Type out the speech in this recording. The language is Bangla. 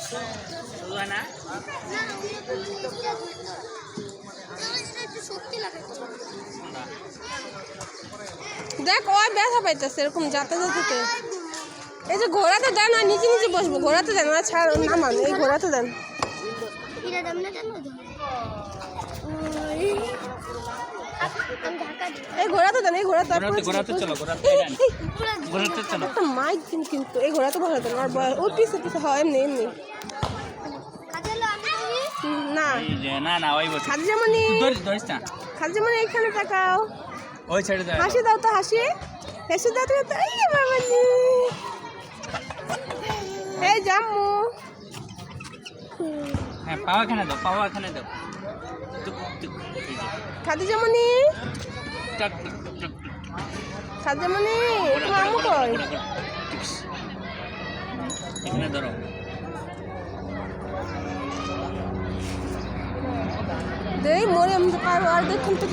না দেখ ওই ব্যথা পাইতেছে এরকম যাতে যাতে। এই যে ঘোড়াতে দেন আর নিচে নিচে বসবো, ঘোড়াতে দেন না ছাড় নামান, এই ঘোড়াতে দেন। এই ঘোড়াতে দেন, এই ঘোড়াতে একটা মাইক কিন্তু এই ঘোড়াতে বসা দেন। আর ওর পিছে পিছে হয় এমনি এমনি না না না ওই খাদিজামণি, খাদিজামণি এখানে তাকাও, ওই ছেড়ে দাও, হাসি দাও তো, হাসি হাসি দাও তো। এই বাবাজি, এই জাম্মু, হ্যাঁ পাওয়া এখানে দাও, পাওয়া এখানে দাও। খাদিজামণি, খাদিজামণি তোমার আম্মু কই? এখানে ধরো। দেই মরে আমি তো পারবো আর দেখুন তো।